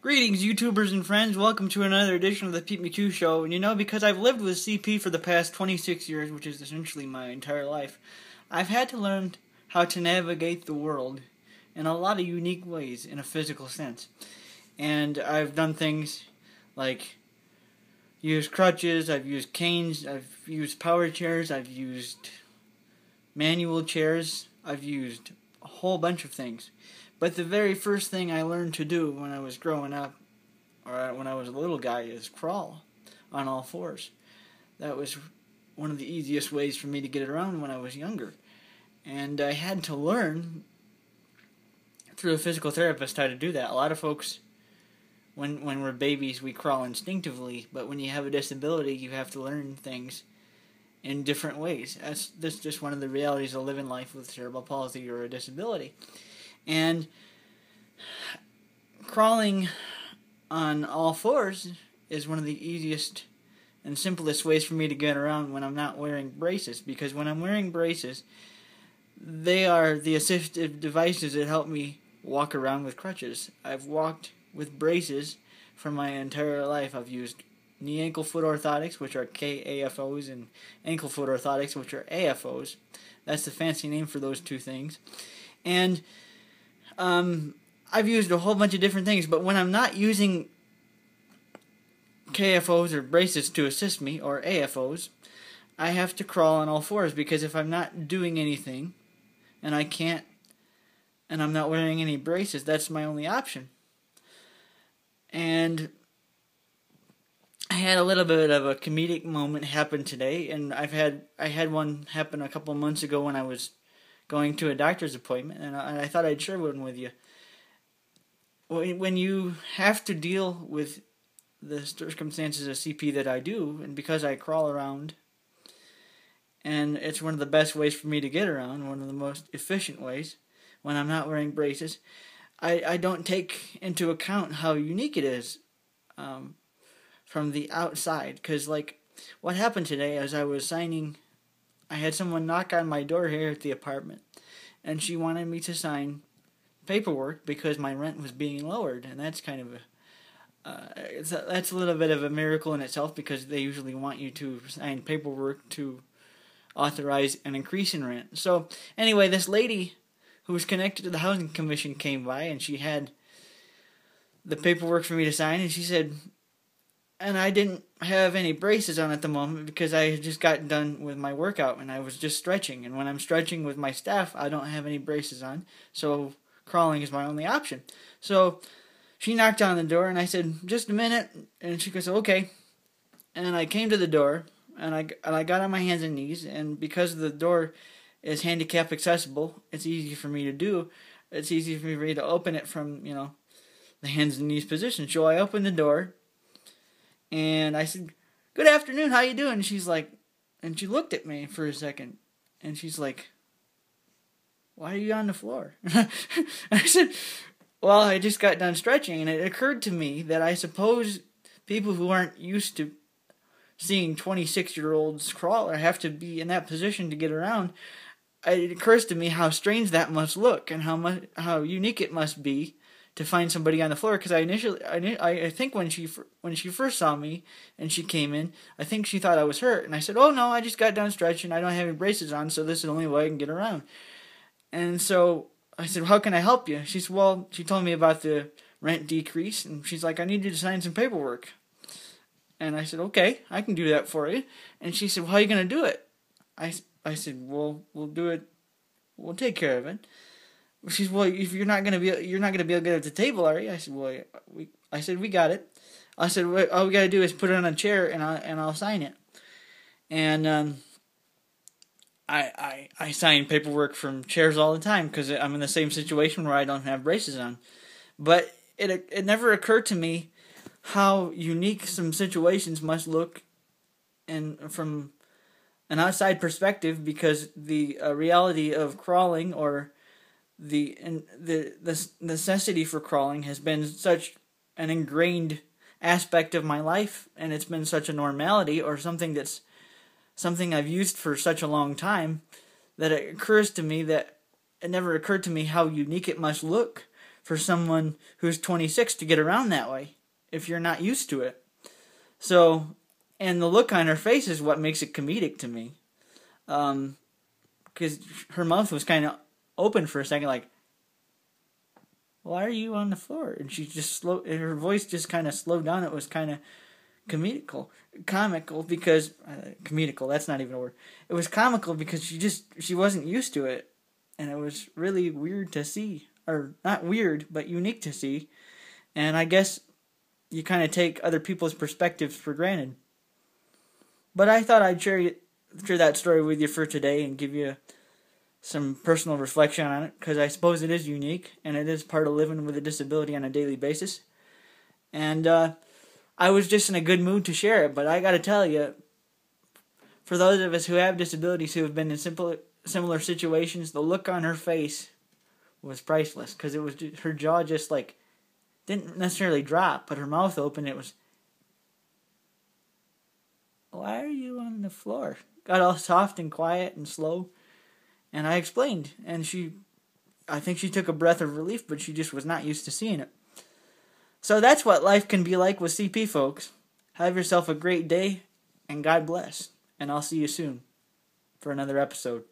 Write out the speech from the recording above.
Greetings, YouTubers and friends. Welcome to another edition of the Pete McHugh Show. And you know, because I've lived with CP for the past 26 years, which is essentially my entire life, I've had to learn how to navigate the world in a lot of unique ways in a physical sense. And I've done things like used crutches, I've used canes, I've used power chairs, I've used manual chairs, I've used a whole bunch of things. But the very first thing I learned to do when I was growing up, or when I was a little guy, is crawl on all fours. That was one of the easiest ways for me to get around when I was younger. And I had to learn through a physical therapist how to do that. A lot of folks, when we're babies, we crawl instinctively, but when you have a disability, you have to learn things in different ways. That's just one of the realities of living life with cerebral palsy or a disability. And crawling on all fours is one of the easiest and simplest ways for me to get around when I'm not wearing braces. Because when I'm wearing braces, they are the assistive devices that help me walk around with crutches. I've walked with braces for my entire life. I've used knee ankle foot orthotics, which are KAFOs, and ankle foot orthotics, which are AFOs. That's the fancy name for those two things. And I've used a whole bunch of different things, but when I'm not using KFOs or braces to assist me, or AFOs, I have to crawl on all fours, because if I'm not doing anything, and I'm not wearing any braces, that's my only option. And I had a little bit of a comedic moment happen today, and I had one happen a couple months ago when I was going to a doctor's appointment, and I thought I'd share one with you. When you have to deal with the circumstances of CP that I do, and because I crawl around, and it's one of the best ways for me to get around, one of the most efficient ways, when I'm not wearing braces, I don't take into account how unique it is from the outside. Because, like, what happened today as I was signing, I had someone knock on my door here at the apartment, and she wanted me to sign paperwork because my rent was being lowered, and that's kind of that's a little bit of a miracle in itself, because they usually want you to sign paperwork to authorize an increase in rent. So anyway, this lady who was connected to the housing commission came by, and she had the paperwork for me to sign, and she said, and I didn't have any braces on at the moment because I had just gotten done with my workout and I was just stretching. And when I'm stretching with my staff, I don't have any braces on, so crawling is my only option. So she knocked on the door and I said, "Just a minute." And she goes, "Okay." And I came to the door and I got on my hands and knees, and because the door is handicap accessible, it's easy for me to do. It's easy for me to open it from, the hands and knees position. So I opened the door. And I said, "Good afternoon, how you doing?" And she's like, and she looked at me for a second, and she's like, "Why are you on the floor?" I said, "Well, I just got done stretching," and it occurred to me that I suppose people who aren't used to seeing 26-year-olds crawl or have to be in that position to get around, it occurs to me how strange that must look and how unique it must be to find somebody on the floor. Because I think when she first saw me and she came in, I think she thought I was hurt, and I said, "Oh no, I just got done stretching. I don't have any braces on, so this is the only way I can get around." And so I said, "How can I help you?" She said, "Well," she told me about the rent decrease, and she's like, "I need you to sign some paperwork." And I said, "Okay, I can do that for you." And she said, "Well, how are you going to do it?" I said, "Well, we'll do it. We'll take care of it." She said, "Well, if you're not gonna be able to get at the table, are you?" I said, "Well, we got it." I said, "All we gotta do is put it on a chair, and I'll sign it." And I sign paperwork from chairs all the time because I'm in the same situation where I don't have braces on. But it never occurred to me how unique some situations must look, and from an outside perspective, because the reality of crawling, or the necessity for crawling, has been such an ingrained aspect of my life, and it's been such a normality, or something I've used for such a long time, that it never occurred to me how unique it must look for someone who's 26 to get around that way if you're not used to it. So, and the look on her face is what makes it comedic to me. Because her mouth was kind of open for a second, like, why are you on the floor? And she just her voice just kind of slowed down. It was kind of comical because, comedical, that's not even a word. It was comical because she wasn't used to it. And it was really weird to see. Or, not weird, but unique to see. And I guess you kind of take other people's perspectives for granted. But I thought I'd share that story with you for today and give you some personal reflection on it, because I suppose it is unique, and it is part of living with a disability on a daily basis. And I was just in a good mood to share it, but I got to tell you, for those of us who have disabilities who have been in similar situations, the look on her face was priceless, because it was her jaw just like didn't necessarily drop, but her mouth opened. It was, why are you on the floor? Got all soft and quiet and slow. And I explained, and I think she took a breath of relief, but she just was not used to seeing it. So that's what life can be like with CP, folks. Have yourself a great day, and God bless. And I'll see you soon for another episode.